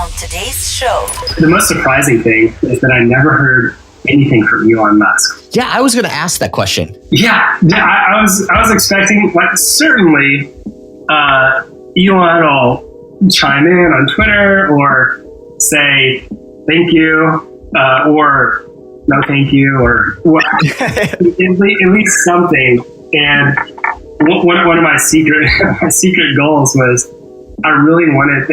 on today's show. The most surprising thing is that I never heard anything from Elon Musk. Yeah, I was going to ask that question. Yeah, I was expecting, certainly Elon will chime in on Twitter or say thank you or no thank you or at least something. And one of my secret goals was I really wanted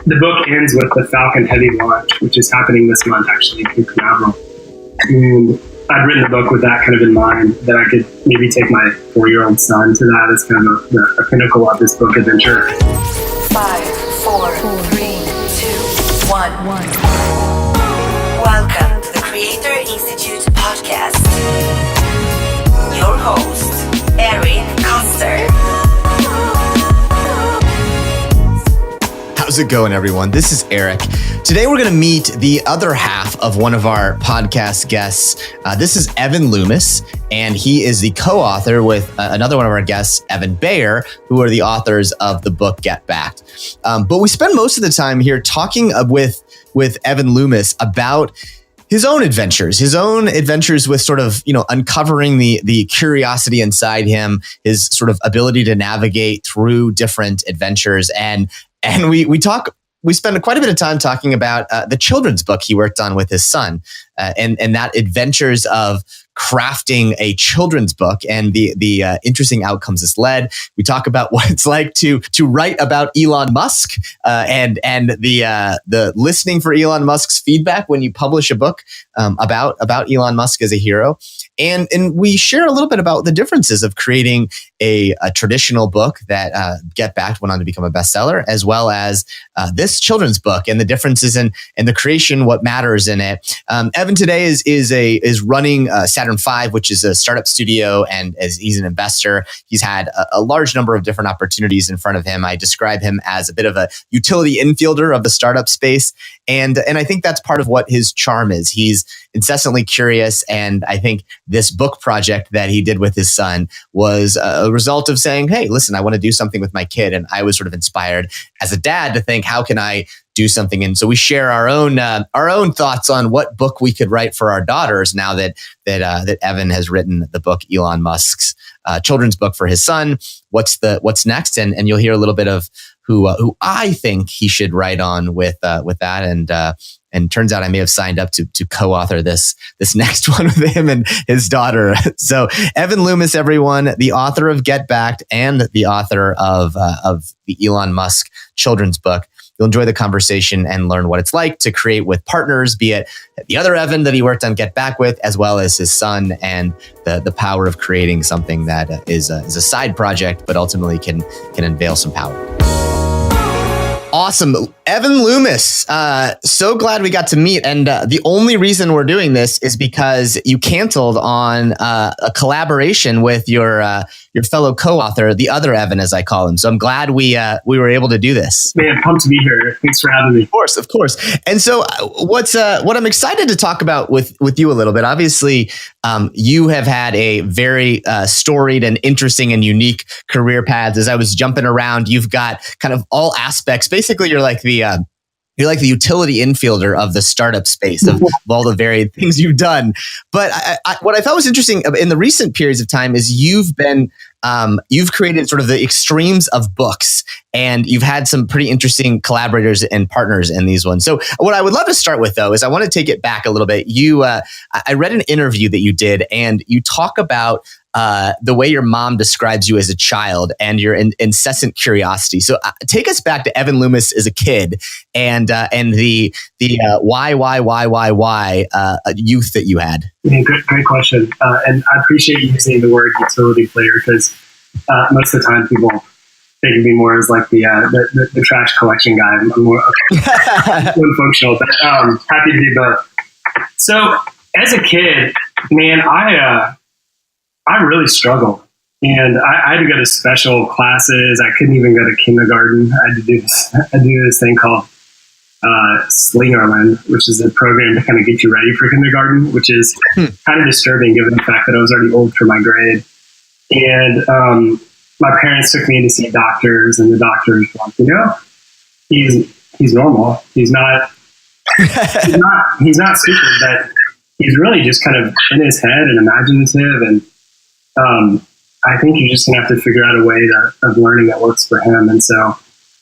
the book ends with the Falcon Heavy launch, which is happening this month actually in Canaveral. And I'd written the book with that kind of in mind, that I could maybe take my 4-year-old son to that as kind of a pinnacle of this book adventure. 5, 4, 3, 2, 1. Welcome to the Creator Institute podcast. Your host, Evan Koester. How's it going, everyone? This is Eric. Today, we're going to meet the other half of one of our podcast guests. This is Evan Loomis, and he is the co-author with another one of our guests, Evan Bayer, who are the authors of the book Get Backed. But we spend most of the time here talking with Evan Loomis about his own adventures with sort of, uncovering the curiosity inside him, his sort of ability to navigate through different adventures. And we spend quite a bit of time talking about the children's book he worked on with his son, and that adventures of crafting a children's book and the interesting outcomes it's led. We talk about what it's like to write about Elon Musk and the listening for Elon Musk's feedback when you publish a book about Elon Musk as a hero. And we share a little bit about the differences of creating a traditional book that Get Backed went on to become a bestseller, as well as this children's book and the differences in the creation, what matters in it. Evan today is running Saturn V, which is a startup studio, and as he's an investor, he's had a large number of different opportunities in front of him. I describe him as a bit of a utility infielder of the startup space, and I think that's part of what his charm is. He's incessantly curious, and I think this book project that he did with his son was a result of saying, hey, listen, I want to do something with my kid. And I was sort of inspired as a dad to think, how can I do something? And so we share our own thoughts on what book we could write for our daughters now that Evan has written the book Elon Musk's children's book for his son. What's next? And you'll hear a little bit of who I think he should write on with that. And turns out I may have signed up to co-author this next one with him and his daughter. So Evan Loomis, everyone, the author of Get Backed and the author of the Elon Musk children's book. You'll enjoy the conversation and learn what it's like to create with partners, be it the other Evan that he worked on Get Back with, as well as his son, and the power of creating something that is a side project, but ultimately can unveil some power. Awesome. Evan Loomis, so glad we got to meet. And the only reason we're doing this is because you canceled on a collaboration with your fellow co-author, the other Evan, as I call him. So I'm glad we were able to do this. Man, pumped to be here. Thanks for having me. Of course. And so what I'm excited to talk about with you a little bit, obviously, you have had a very storied and interesting and unique career path. As I was jumping around, you've got kind of all aspects. Basically, you're like the utility infielder of the startup space of all the varied things you've done. But what I thought was interesting in the recent periods of time is you've created sort of the extremes of books, and you've had some pretty interesting collaborators and partners in these ones. So what I would love to start with, though, is I want to take it back a little bit. I read an interview that you did, and you talk about the way your mom describes you as a child and your incessant curiosity. So take us back to Evan Loomis as a kid and the why youth that you had. Yeah, great question. And I appreciate you using the word utility player, because most of the time people think of me more as like the trash collection guy. I'm more functional, but happy to do both. So as a kid, man, I really struggled, and I had to go to special classes. I couldn't even go to kindergarten. I had to do this thing called Slingerland, which is a program to kind of get you ready for kindergarten, which is kind of disturbing given the fact that I was already old for my grade. And my parents took me to see doctors, and the doctors were like, he's he's normal. He's not he's not stupid, but he's really just kind of in his head and imaginative. And I think you're just gonna have to figure out a way of learning that works for him. And so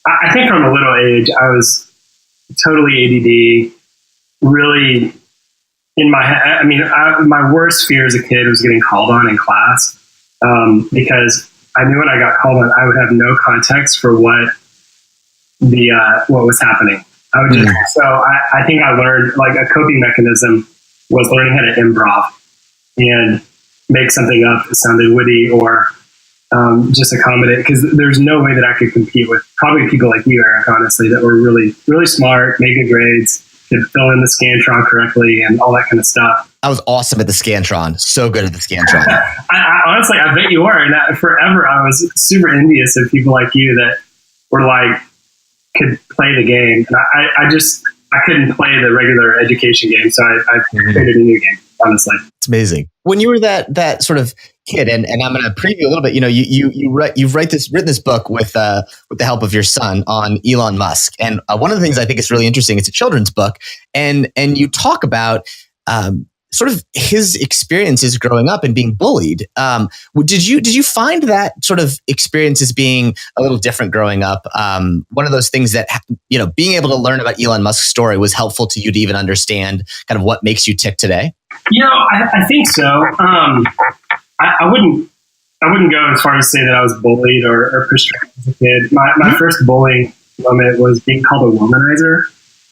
I think from a little age, I was totally ADD, really in my head. I mean, my worst fear as a kid was getting called on in class, because I knew when I got called on, I would have no context for what was happening. I would just, so I think I learned, like, a coping mechanism was learning how to improv and make something up that sounded witty, or just accommodate, because there's no way that I could compete with probably people like you, Eric, honestly, that were really, really smart, made good grades, could fill in the Scantron correctly and all that kind of stuff. I was awesome at the Scantron. So good at the Scantron. I honestly, I bet you were. And forever, I was super envious of people like you that were like, could play the game. And I couldn't play the regular education game. So I created a new game, honestly. It's amazing. When you were that sort of kid, and I'm going to preview a little bit, you've written this book with the help of your son on Elon Musk. And one of the things I think is really interesting, it's a children's book. And you talk about, sort of his experiences growing up and being bullied. Did you find that sort of experience as being a little different growing up? One of those things that, being able to learn about Elon Musk's story was helpful to you to even understand kind of what makes you tick today? I think so. I wouldn't go as far as to say that I was bullied or pushed around as a kid. My first bullying moment was being called a womanizer.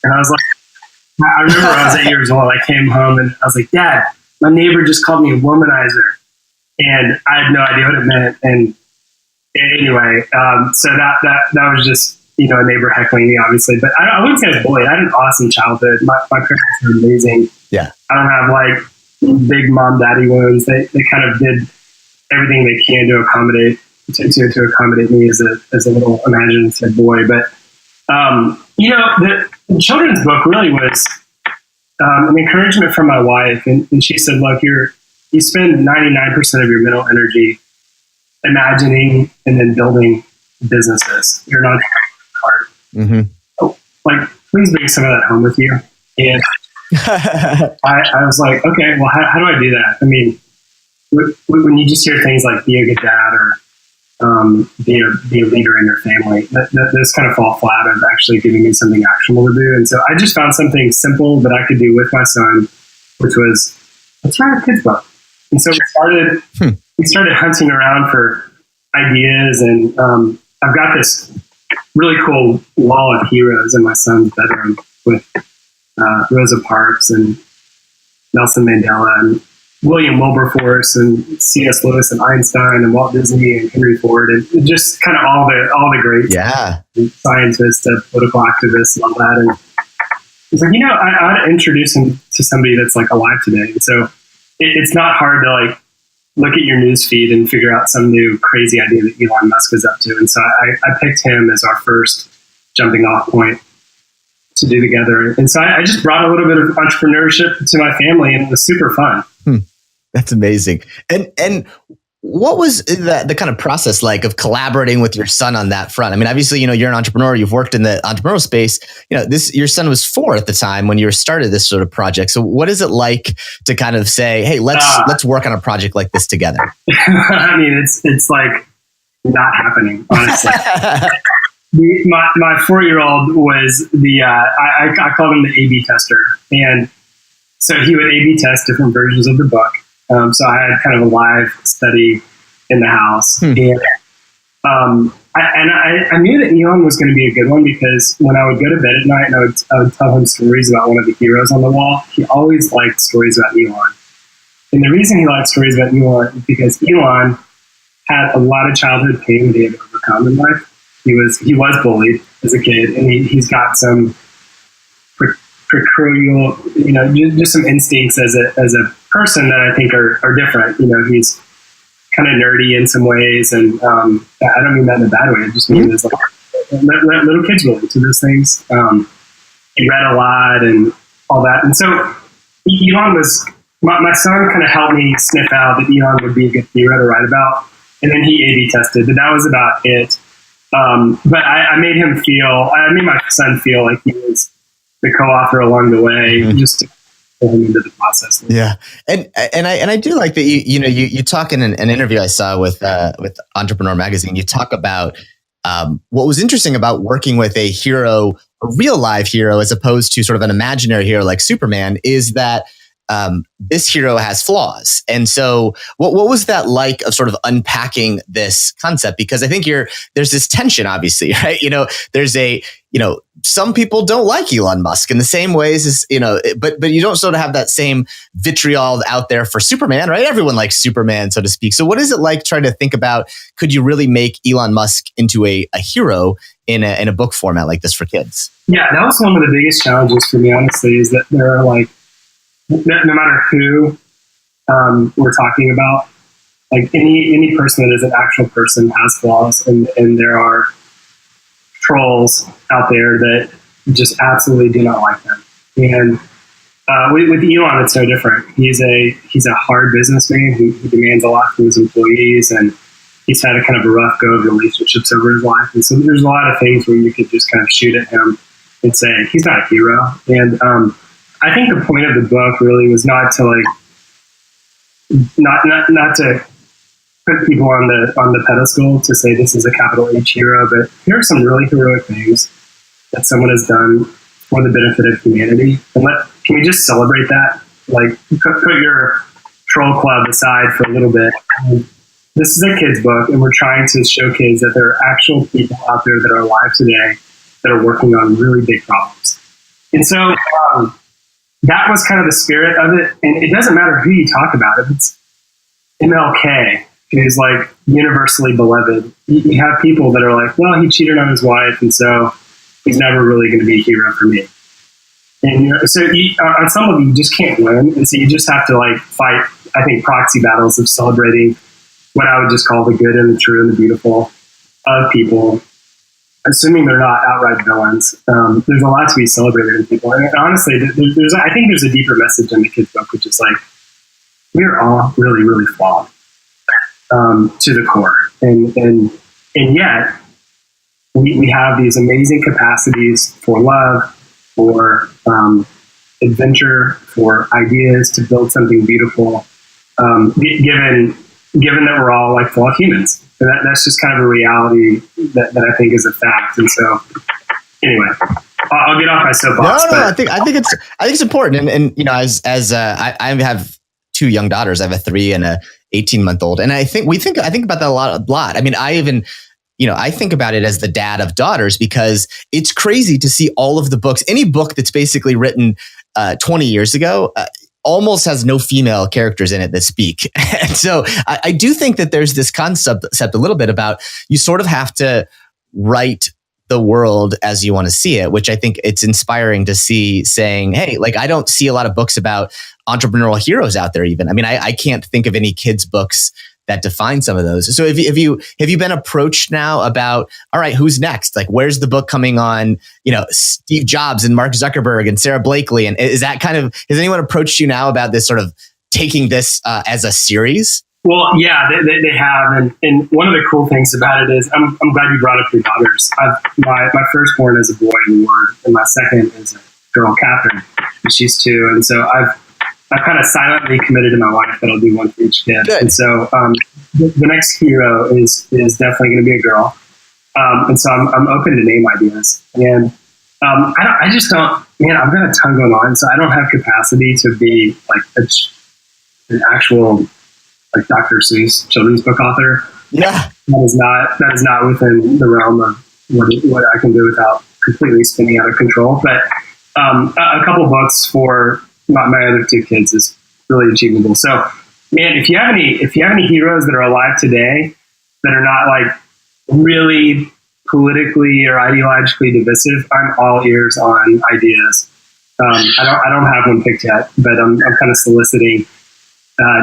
And I was like, I remember I was 8 years old. I came home and I was like, Dad, my neighbor just called me a womanizer. And I had no idea what it meant. And anyway, so that was just, a neighbor heckling me, obviously. But I wouldn't say I was bullied. I had an awesome childhood. My parents were amazing. Yeah. I don't have like big mom daddy wounds. They kind of did everything they can to accommodate me as a little imaginative boy. But the children's book really was an encouragement from my wife, and she said, "Look, you spend 99% of your mental energy imagining and then building businesses. You're not part. Like, please bring some of that home with you." And I was like, okay, well, how do I do that? I mean, when you just hear things like be a good dad or be a leader in your family, those kind of fall flat of actually giving me something actionable to do. And so I just found something simple that I could do with my son, which was, let's write a kid's book. And so we started hunting around for ideas, and I've got this really cool wall of heroes in my son's bedroom with Rosa Parks and Nelson Mandela and William Wilberforce and C.S. Lewis and Einstein and Walt Disney and Henry Ford, and just kind of all the great scientists, political activists and all that. And it's like, I ought to introduce him to somebody that's like alive today. And so it's not hard to like look at your news feed and figure out some new crazy idea that Elon Musk is up to. And so I picked him as our first jumping off point to do together. And so I just brought a little bit of entrepreneurship to my family, and it was super fun. That's amazing. And what was the kind of process like of collaborating with your son on that front? I mean, obviously, you're an entrepreneur, you've worked in the entrepreneurial space. Your son was 4 at the time when you started this sort of project. So what is it like to kind of say, hey, let's work on a project like this together? I mean, it's like not happening, honestly. My 4-year-old was I called him the A/B tester. And so he would A/B test different versions of the book. So I had kind of a live study in the house. And I knew that Elon was going to be a good one, because when I would go to bed at night and I would tell him stories about one of the heroes on the wall, he always liked stories about Elon. And the reason he liked stories about Elon is because Elon had a lot of childhood pain that he had to overcome in life. He was bullied as a kid, and he's got some precarial, just some instincts as a person that I think are different. He's kind of nerdy in some ways, and I don't mean that in a bad way. I just mean as like little kids relate to those things. He read a lot and all that, and so Elon was my son. Kind of helped me sniff out that Elon would be a good hero to write about, and then he A/B tested, but that was about it. But I made my son feel like he was the co-author along the way, just to pull him into the process. Yeah, and I do like that you talk in an interview I saw with Entrepreneur Magazine. You talk about what was interesting about working with a hero, a real live hero, as opposed to sort of an imaginary hero like Superman, is that this hero has flaws. And so what was that like of sort of unpacking this concept? Because I think there's this tension, obviously, right? There's some people don't like Elon Musk in the same ways as, but you don't sort of have that same vitriol out there for Superman, right? Everyone likes Superman, so to speak. So what is it like trying to think about, could you really make Elon Musk into a hero in a book format like this for kids? Yeah, that was one of the biggest challenges for me, honestly, is that there are no matter who we're talking about, like any person that is an actual person has flaws, and there are trolls out there that just absolutely do not like them. And with Elon, it's no different. He's a hard businessman. He demands a lot from his employees, and he's had a kind of a rough go of relationships over his life. And so there's a lot of things where you could just kind of shoot at him and say he's not a hero. And I think the point of the book really was not to not to put people on the pedestal to say this is a capital H hero, but here are some really heroic things that someone has done for the benefit of humanity. And can we just celebrate that? Like, put your troll club aside for a little bit. This is a kid's book, and we're trying to showcase that there are actual people out there that are alive today that are working on really big problems. And so that was kind of the spirit of it. And it doesn't matter who you talk about. If it's MLK, who's like universally beloved, you have people that are like, well, he cheated on his wife, and so he's never really going to be a hero for me. And so on some level, you just can't win. And so you just have to fight, I think, proxy battles of celebrating what I would just call the good and the true and the beautiful of people, assuming they're not outright villains. There's a lot to be celebrated in people. And honestly, I think there's a deeper message in the kid's book, which is we're all really, really flawed to the core. And yet we have these amazing capacities for love, for adventure, for ideas to build something beautiful, given that we're all flawed humans. And that's just kind of a reality that I think is a fact. And so, anyway, I'll get off my soapbox. No, I think it's important. And as I have two young daughters. I have a 3 and a 18-month-old, and I think about that a lot. I mean, I think about it as the dad of daughters, because it's crazy to see all of the books. Any book that's basically written 20 years ago almost has no female characters in it that speak. And so I do think that there's this concept a little bit about you sort of have to write the world as you want to see it, which I think it's inspiring to see, saying, hey, I don't see a lot of books about entrepreneurial heroes out there even. I mean, I can't think of any kids' books that define some of those. So have you been approached now about, all right, who's next? Where's the book coming on, Steve Jobs and Mark Zuckerberg and Sarah Blakely? And is that has anyone approached you now about this sort of taking this as a series? Well, yeah, they have. And one of the cool things about it is, I'm glad you brought up your daughters. My firstborn is a boy, Ward, and my second is a girl, Catherine, and she's 2. And so I've kind of silently committed to my wife that I'll do one for each kid. Good. And so the next hero is definitely going to be a girl. And so I'm open to name ideas. And I just don't, man, I've got a ton going on, so I don't have capacity to be an actual Dr. Seuss children's book author. Yeah. That is not within the realm of what I can do without completely spinning out of control. But a couple books for my other 2 kids is really achievable. So, man, if you have any heroes that are alive today that are not really politically or ideologically divisive, I'm all ears on ideas. I don't have one picked yet, but I'm kind of soliciting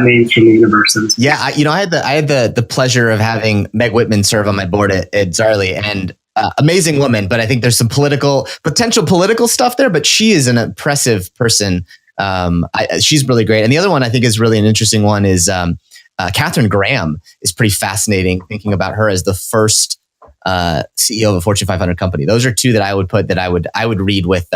names from the universe. Yeah, I had the pleasure of having Meg Whitman serve on my board at Zarly, and amazing woman. But I think there's some potential political stuff there. But she is an impressive person. She's really great. And the other one I think is really an interesting one is Katharine Graham is pretty fascinating, thinking about her as the first CEO of a Fortune 500 company. Those are two that I would put that I would read with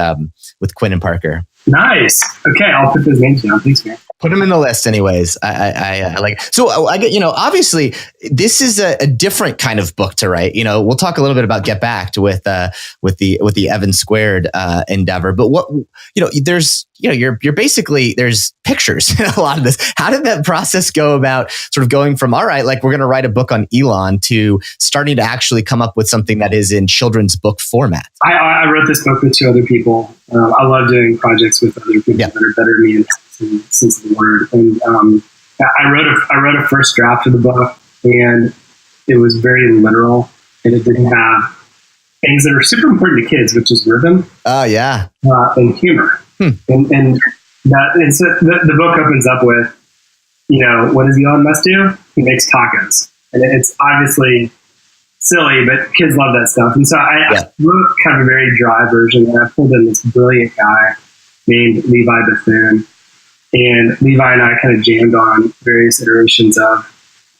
Quinn and Parker. Nice. Okay, I'll put those names down. Thanks, man. Put them in the list, anyways. I like. So I get. Obviously, this is a different kind of book to write. We'll talk a little bit about Get Backed with the Evan Squared endeavor. But what there's you're basically there's pictures in a lot of this. How did that process go about sort of going from all right, like we're going to write a book on Elon to starting to actually come up with something that is in children's book format? I wrote this book with two other people. I love doing projects with other people that are better than me in the sense of the word. And I wrote a first draft of the book, and it was very literal, and it didn't have things that are super important to kids, which is rhythm. Oh yeah, and humor. And so the book opens up with, what does Elon Musk do? He makes tacos, and it's obviously silly, but kids love that stuff. And so I wrote kind of a very dry version, and I pulled in this brilliant guy named Levi Bethune. And Levi and I kind of jammed on various iterations of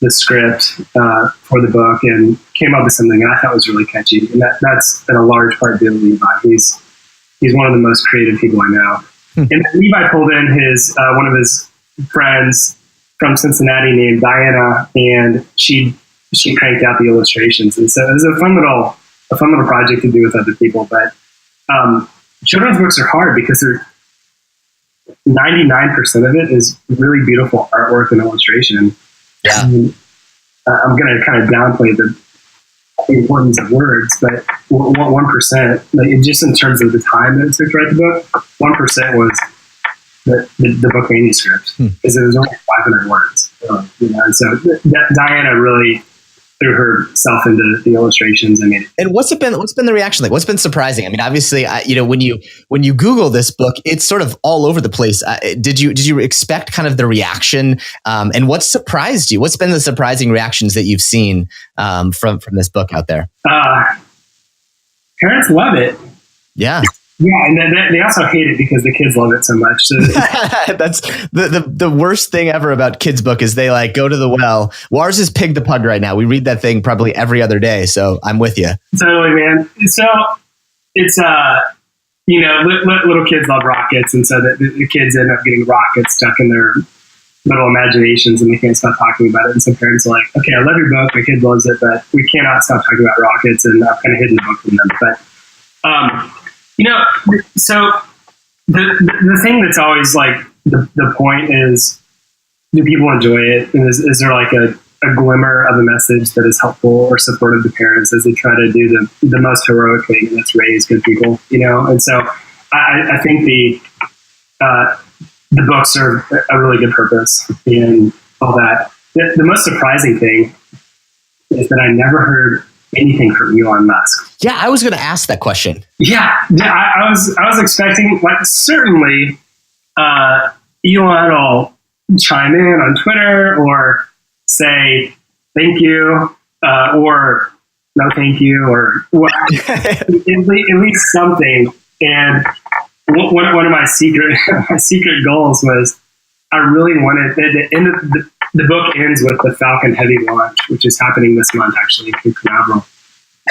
the script for the book and came up with something that I thought was really catchy. And that's been a large part due to Levi. He's one of the most creative people I know. And Levi pulled in his one of his friends from Cincinnati named Diana, and she cranked out the illustrations. And so it was a fun little project to do with other people. But children's books are hard because they're 99% of it is really beautiful artwork and illustration. Yeah. I'm going to kind of downplay the importance of words, but 1%, just in terms of the time that it took to write the book, 1% was the book manuscript, because it was only 500 words. And so Diana really threw herself into the illustrations. And what's been the reaction like? What's been surprising? I mean, obviously, when you Google this book, it's sort of all over the place. Did you expect kind of the reaction? And what surprised you? What's been the surprising reactions that you've seen from this book out there? Parents love it. Yeah. Yeah, and they also hate it because the kids love it so much. So that's the worst thing ever about kids' book is they like go to the well. Ours is Pig the Pug right now. We read that thing probably every other day. So I'm with you. Totally, man. So it's little kids love rockets, and so the kids end up getting rockets stuck in their little imaginations, and they can't stop talking about it. And some parents are like, "Okay, I love your book. My kid loves it, but we cannot stop talking about rockets." And I've kind of hidden the book from them, but. So the thing that's always like the point is, do people enjoy it? And is there like a glimmer of a message that is helpful or supportive to parents as they try to do the most heroic thing, and that's raise good people, And so I think the books serve a really good purpose and all that. The most surprising thing is that I never heard anything from Elon Musk. Yeah, I was going to ask that question. Yeah, I was expecting, like, certainly Elon will chime in on Twitter or say thank you or no thank you or at least something. And one of my secret goals was I really wanted the end of the book ends with the Falcon Heavy launch, which is happening this month, actually, in Canaveral.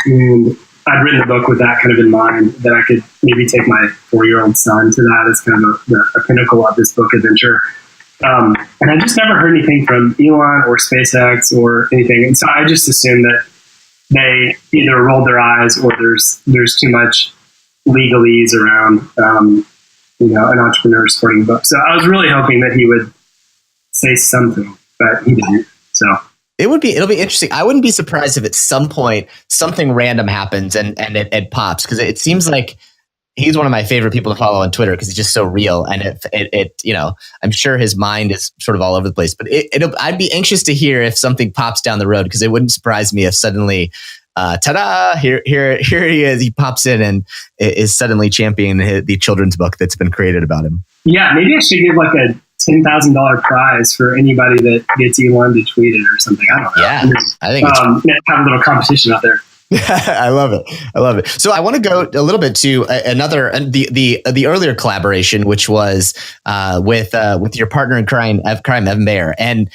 And I'd written the book with that kind of in mind, that I could maybe take my 4-year-old son to that as kind of a pinnacle of this book adventure. And I just never heard anything from Elon or SpaceX or anything. And so I just assumed that they either rolled their eyes or there's too much legalese around, an entrepreneur supporting a book. So I was really hoping that he would say something, but he didn't. So it'll be interesting. I wouldn't be surprised if at some point something random happens and it pops, because it seems like he's one of my favorite people to follow on Twitter because he's just so real, and I'm sure his mind is sort of all over the place. But I'd be anxious to hear if something pops down the road, because it wouldn't surprise me if suddenly, ta-da! Here he is. He pops in and is suddenly championing the children's book that's been created about him. Yeah, maybe I should give like a $10,000 prize for anybody that gets Elon to tweet it or something. I don't know. Yeah, I think have a little competition out there. I love it. So I want to go a little bit to the earlier collaboration, which was with your partner in crime, Evan Bayer. And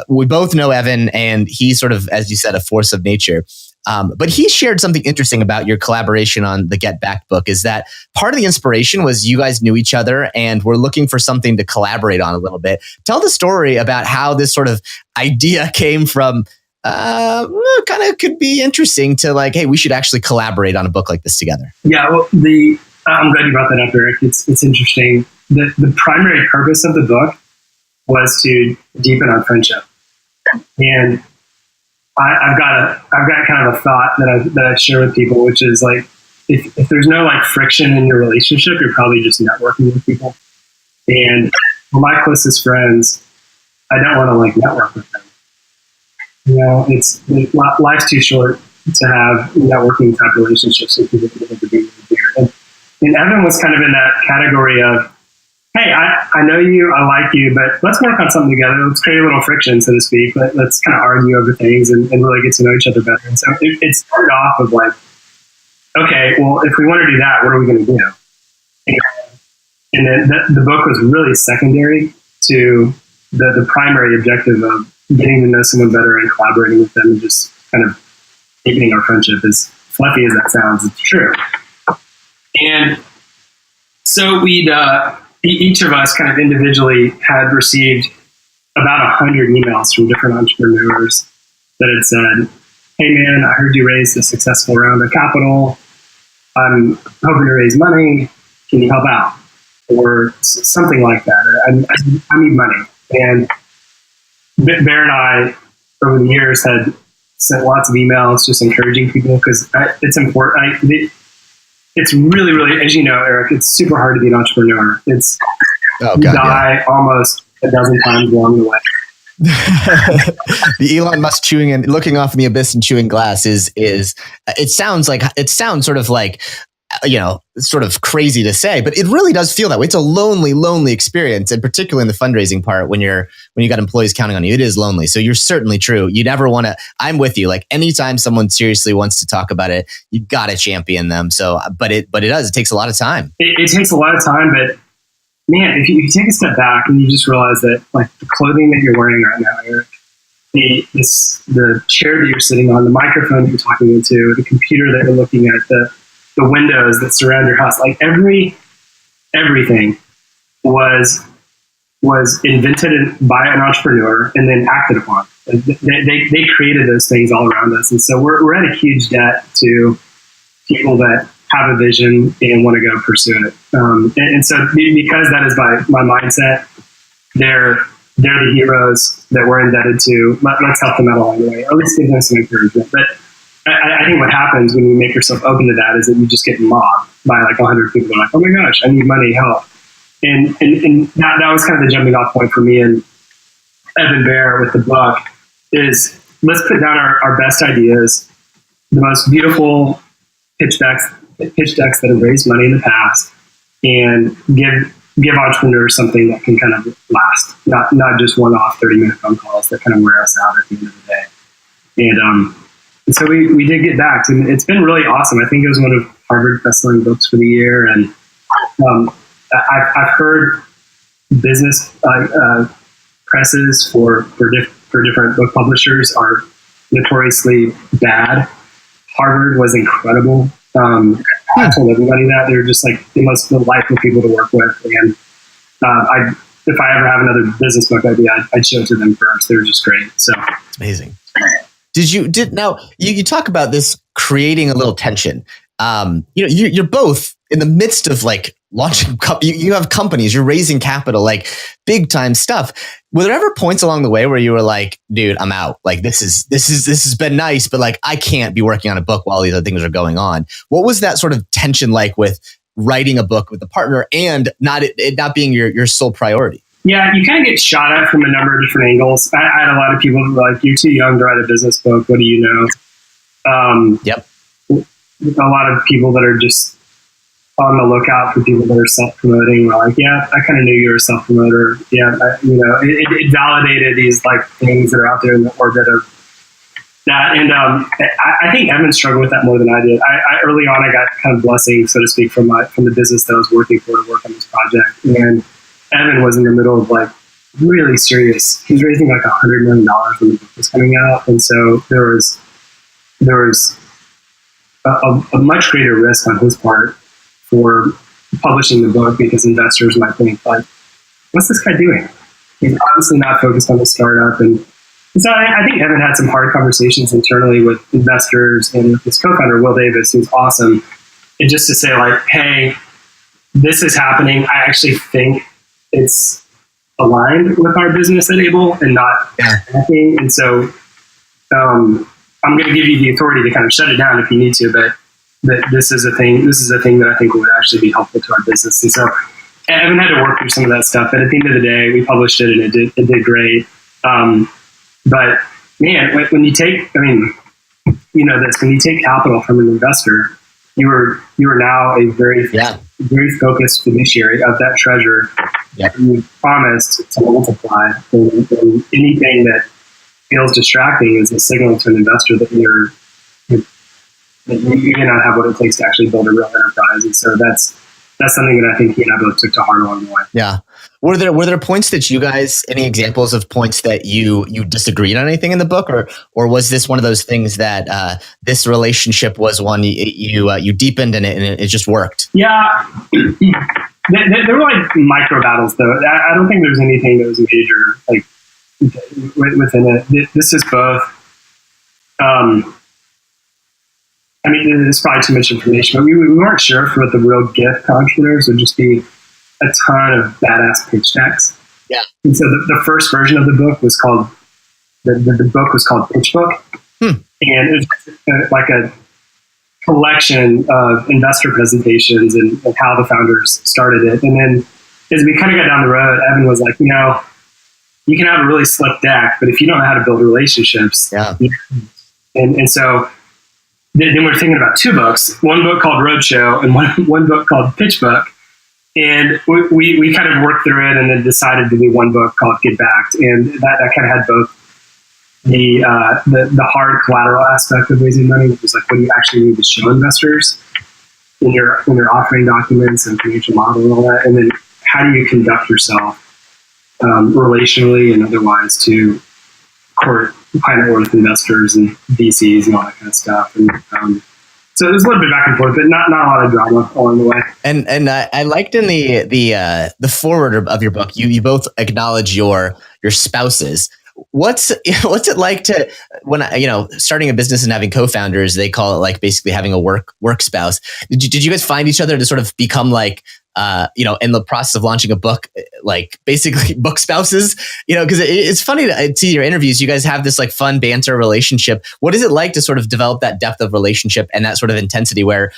we both know Evan, and he's sort of, as you said, a force of nature. But he shared something interesting about your collaboration on the Get Back book, is that part of the inspiration was you guys knew each other and were looking for something to collaborate on a little bit. Tell the story about how this sort of idea came from kind of could be interesting to like, hey, we should actually collaborate on a book like this together. Yeah, well, I'm glad you brought that up, Eric. It's interesting. The primary purpose of the book was to deepen our friendship, and I've got kind of a thought that I share with people, which is like, if there's no like friction in your relationship, you're probably just networking with people. And for my closest friends, I don't want to like network with them. You know, life's too short to have networking type relationships with people that have been here. And Evan was kind of in that category of, hey, I know you, I like you, but let's work on something together. Let's create a little friction, so to speak. Let's kind of argue over things and really get to know each other better. And so it started off of like, okay, well, if we want to do that, what are we going to do? And then the book was really secondary to the primary objective of getting to know someone better and collaborating with them and just kind of deepening our friendship. As fluffy as that sounds, it's true. And so we'd each of us kind of individually had received about 100 emails from different entrepreneurs that had said, hey man, I heard you raised a successful round of capital. I'm hoping to raise money. Can you help out? Or something like that. I need money. And Bear and I, over the years, had sent lots of emails just encouraging people because it's important. It's really, really, as you know, Eric, it's super hard to be an entrepreneur. You die almost a dozen times along the way. The Elon Musk chewing and looking off in the abyss and chewing glass is it sounds sort of like, you know, sort of crazy to say, but it really does feel that way. It's a lonely experience. And particularly in the fundraising part, when you got employees counting on you, it is lonely. So you're certainly true. You never want to, I'm with you. Like anytime someone seriously wants to talk about it, you got to champion them. So, but it takes a lot of time. It takes a lot of time, but man, if you take a step back and you just realize that like the clothing that you're wearing right now, Eric, the chair that you're sitting on, the microphone that you're talking into, the computer that you're looking at, the windows that surround your house, like everything was invented by an entrepreneur and then acted upon. They created those things all around us. And so we're at a huge debt to people that have a vision and want to go pursue it. And so because that is my mindset, they're the heroes that we're indebted to. Let's help them out along the way, or at least give them some encouragement. But I think what happens when you make yourself open to that is that you just get mobbed by like 100 people. They're like, oh my gosh, I need money, help. And that was kind of the jumping off point for me and Evan Bear with the book is let's put down our best ideas, the most beautiful pitch decks that have raised money in the past, and give entrepreneurs something that can kind of last, not just one-off 30-minute phone calls that kind of wear us out at the end of the day. And so we did Get Back, and it's been really awesome. I think it was one of Harvard best-selling books for the year, and I've heard business presses for different book publishers are notoriously bad. Harvard was incredible. I told everybody that they're just like the most delightful people to work with, and if I ever have another business book idea, I'd show it to them first. They're just great. So it's amazing. Now you talk about this creating a little tension. You're both in the midst of like launching. You have companies. You're raising capital, like big time stuff. Were there ever points along the way where you were like, "Dude, I'm out. Like this has been nice, but like I can't be working on a book while these other things are going on." What was that sort of tension like with writing a book with a partner and it not being your sole priority? Yeah, you kind of get shot at from a number of different angles. I had a lot of people who were like, "You're too young to write a business book. What do you know?" Yep. A lot of people that are just on the lookout for people that are self-promoting were like, "Yeah, I kind of knew you were a self-promoter." Yeah, it validated these like things that are out there in the orbit of that. And I think Evan struggled with that more than I did. I early on, I got kind of blessing, so to speak, from the business that I was working for to work on this project. And Evan was in the middle of like really serious. He was raising like $100 million when the book was coming out, and so there was there was a much greater risk on his part for publishing the book because investors might think, like, what's this guy doing? He's obviously not focused on the startup. And so I think Evan had some hard conversations internally with investors and with his co-founder, Will Davis, who's awesome. And just to say, like, hey, this is happening. I actually think it's aligned with our business at Able and not anything. And so I'm going to give you the authority to kind of shut it down if you need to, but this is a thing that I think would actually be helpful to our business. And so Evan had to work through some of that stuff, but at the end of the day, we published it and it did great. But man, when you take, I mean, you know this, when you take capital from an investor, you are now a very focused fiduciary of that treasure. Yeah. You promised to multiply, and anything that feels distracting is a signal to an investor that you do not have what it takes to actually build a real enterprise. And so that's something that I think he and I both took to heart along the way. Yeah. Were there points that you guys, any examples of points that you disagreed on anything in the book, or was this one of those things that this relationship was one you deepened and it just worked? Yeah. There were like microbattles though. I don't think there's anything that was major like within it. This is both. I mean, it's probably too much information, but we weren't sure if what the real gift to entrepreneurs would just be a ton of badass pitch decks. Yeah. And so the first version of the book was called the book was called Pitch Book, and it was like a collection of investor presentations and how the founders started it. And then as we kind of got down the road, Evan was like, you know, you can have a really slick deck, but if you don't know how to build relationships, and so then we're thinking about two books, one book called Roadshow and one book called Pitch Book. And we kind of worked through it and then decided to do one book called Get Backed. And that kind of had both the hard collateral aspect of raising money, which is like what do you actually need to show investors when you're offering documents and financial model and all that. And then how do you conduct yourself relationally and otherwise to court high net worth investors and VCs and all that kind of stuff. And so it was a little bit back and forth, but not a lot of drama along the way. And I liked in the forward of your book, you both acknowledge your spouses. What's it like to when starting a business and having co-founders? They call it like basically having a work spouse. Did you guys find each other to sort of become like in the process of launching a book, like basically book spouses? Because it's funny to see your interviews. You guys have this like fun banter relationship. What is it like to sort of develop that depth of relationship and that sort of intensity where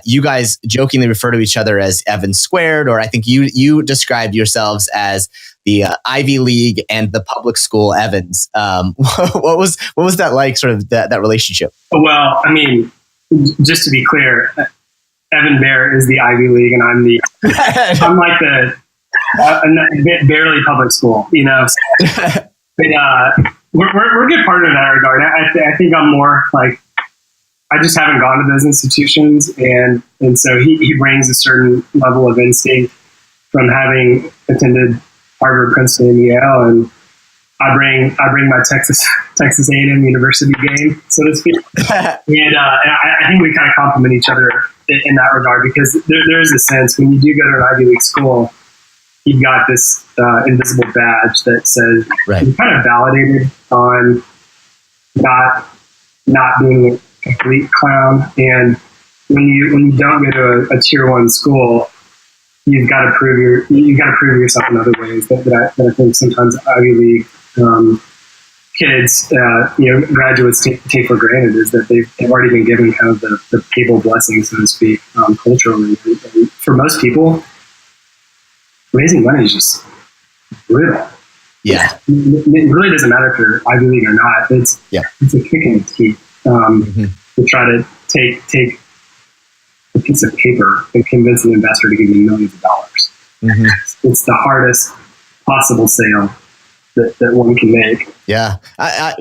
you guys jokingly refer to each other as Evan Squared, or I think you described yourselves as the Ivy League and the public school Evans. What was that like, sort of that relationship? Well, I mean, just to be clear, Evan Bear is the Ivy League, and I'm like the barely public school, So, but we're good partners in that regard. I think I'm more like I just haven't gone to those institutions, and so he brings a certain level of instinct from having attended Harvard, Princeton, and Yale, and I bring my Texas A&M University game, so to speak, and I think we kind of complement each other in that regard, because there's a sense when you do go to an Ivy League school, you've got this invisible badge that says you're kind of validated on not being a complete clown, and when you don't go to a tier 1 school, you've got to prove yourself in other ways that I think sometimes Ivy League kids, graduates take for granted, is that they've already been given kind of the papal blessing, so to speak, culturally. And for most people, raising money is just brutal. Yeah, it really doesn't matter if you're Ivy League or not. It's a kick in the teeth to try to take a piece of paper and convince an investor to give you millions of dollars. It's the hardest possible sale that one can make. Yeah. I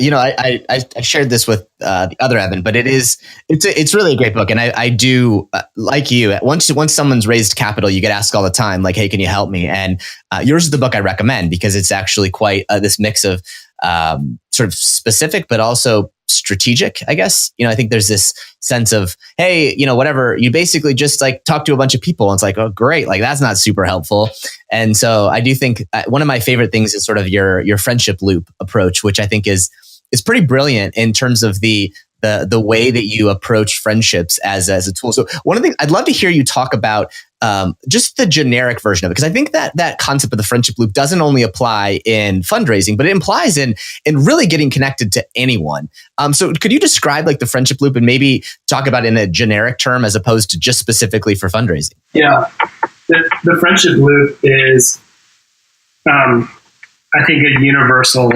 shared this with the other Evan, but it's really a great book. And I do like you, once someone's raised capital, you get asked all the time, like, hey, can you help me? And yours is the book I recommend because it's actually quite this mix of sort of specific, but also strategic, I guess. I think there's this sense of, hey, whatever, you basically just like talk to a bunch of people and it's like, oh, great. Like that's not super helpful. And so I do think one of my favorite things is sort of your friendship loop approach, which I think is pretty brilliant in terms of the way that you approach friendships as a tool. So one of the things I'd love to hear you talk about, just the generic version of it, because I think that concept of the friendship loop doesn't only apply in fundraising, but it implies in really getting connected to anyone. So could you describe like the friendship loop and maybe talk about it in a generic term as opposed to just specifically for fundraising? Yeah, the friendship loop is, I think, a universal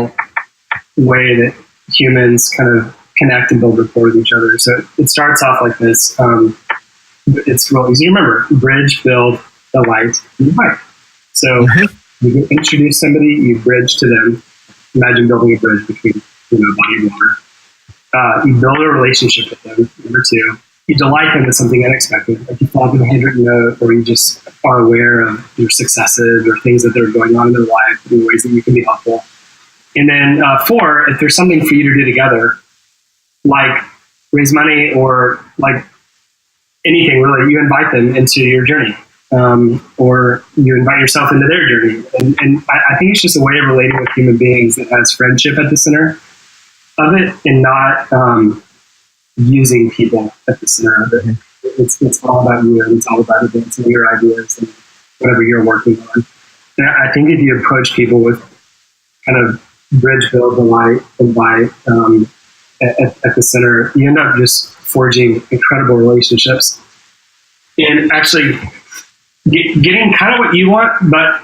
way that humans kind of connect and build rapport with each other. So it starts off like this. It's real easy to remember: bridge, build, delight, invite. So you introduce somebody, you bridge to them. Imagine building a bridge between a body of water. You build a relationship with them. Number two, you delight them with something unexpected, like you fall them a handwritten note, or you just are aware of their successes or things that they're going on in their life in ways that you can be helpful. And then four, if there's something for you to do together, like raise money or like anything really, you invite them into your journey, or you invite yourself into their journey. And I think it's just a way of relating with human beings that has friendship at the center of it, and not using people at the center of it. It's all about you, and it's all about advancing your ideas and whatever you're working on. And I think if you approach people with kind of bridge, build, delight, invite at the center, you end up just forging incredible relationships and actually getting kind of what you want, but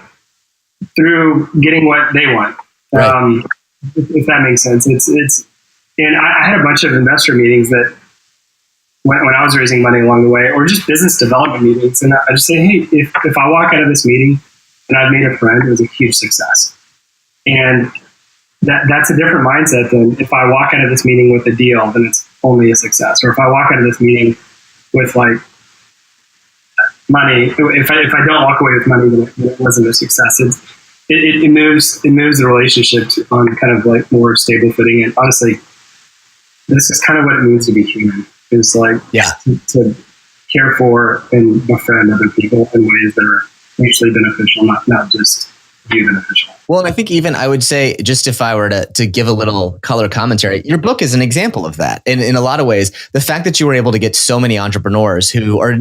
through getting what they want. Right. If that makes sense. And I had a bunch of investor meetings that when I was raising money along the way, or just business development meetings. And I just say, hey, if I walk out of this meeting and I've made a friend, it was a huge success. And that's a different mindset than if I walk out of this meeting with a deal, then it's only a success. Or if I walk out of this meeting with like money, if I don't walk away with money, then it wasn't a success. It moves the relationship on kind of like more stable footing. And honestly, this is kind of what it means to be human. It's like to care for and befriend other people in ways that are mutually beneficial, not just you beneficial. Well, and I think even I would say, just if I were to give a little color commentary, your book is an example of that. And in a lot of ways, the fact that you were able to get so many entrepreneurs who are,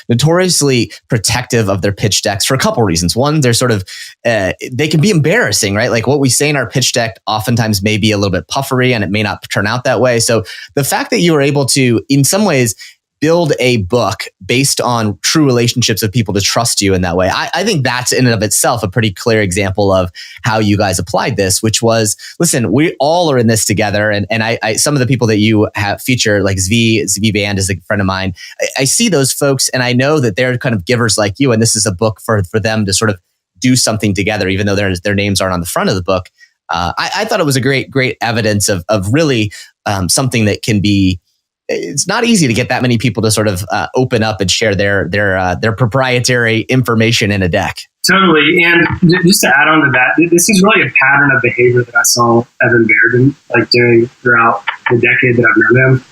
notoriously protective of their pitch decks for a couple of reasons. One, they're sort of, they can be embarrassing, right? Like what we say in our pitch deck oftentimes may be a little bit puffery and it may not turn out that way. So the fact that you were able to, in some ways, build a book based on true relationships of people to trust you in that way. I think that's in and of itself a pretty clear example of how you guys applied this, which was, listen, we all are in this together. And I some of the people that you have featured, like Zvi Band is a friend of mine. I see those folks and I know that they're kind of givers like you. And this is a book for them to sort of do something together, even though their names aren't on the front of the book. I thought it was a great evidence of really something that can be. It's not easy to get that many people to sort of open up and share their proprietary information in a deck. Totally. And just to add on to that, this is really a pattern of behavior that I saw Evan Baird doing throughout the decade that I've known him,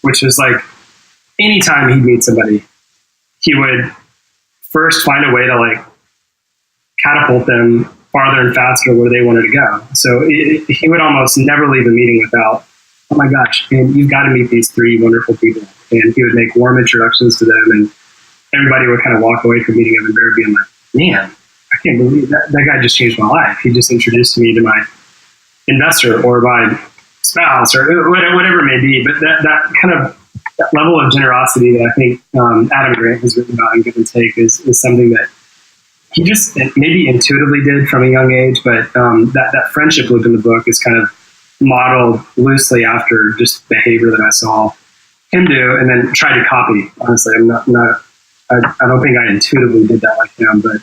which is like anytime he'd meet somebody, he would first find a way to like catapult them farther and faster where they wanted to go. So he would almost never leave a meeting without, oh my gosh, and you've got to meet these three wonderful people. And he would make warm introductions to them, and everybody would kind of walk away from meeting Evan Baird being like, man, I can't believe that guy just changed my life. He just introduced me to my investor or my spouse or whatever it may be. But that kind of that level of generosity that I think Adam Grant has written about in Give and Take is something that he just maybe intuitively did from a young age. But that friendship loop in the book is kind of modeled loosely after just behavior that I saw him do and then try to copy. Honestly, I don't think I intuitively did that like him, but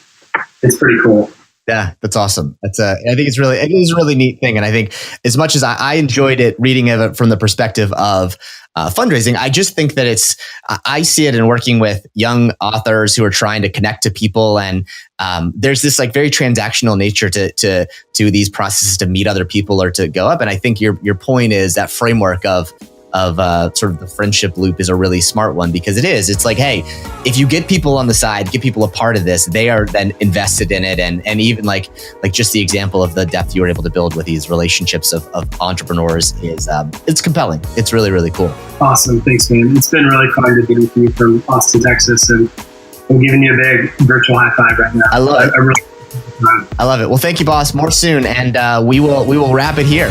it's pretty cool. Yeah, that's awesome. I think it is a really neat thing. And I think as much as I enjoyed it, reading it from the perspective of fundraising, I just think that I see it in working with young authors who are trying to connect to people. And there's this like very transactional nature to these processes to meet other people or to go up. And I think your point is that framework of sort of the friendship loop is a really smart one, because it's like, hey, if you get people on the side, get people a part of this, they are then invested in it. And even like just the example of the depth you were able to build with these relationships of entrepreneurs is it's compelling. It's really, really cool. Awesome. Thanks, man. It's been really fun to be with you from Austin, Texas. And I'm giving you a big virtual high five right now. I love it. I love it. Well, thank you, boss. More soon. And we will wrap it here.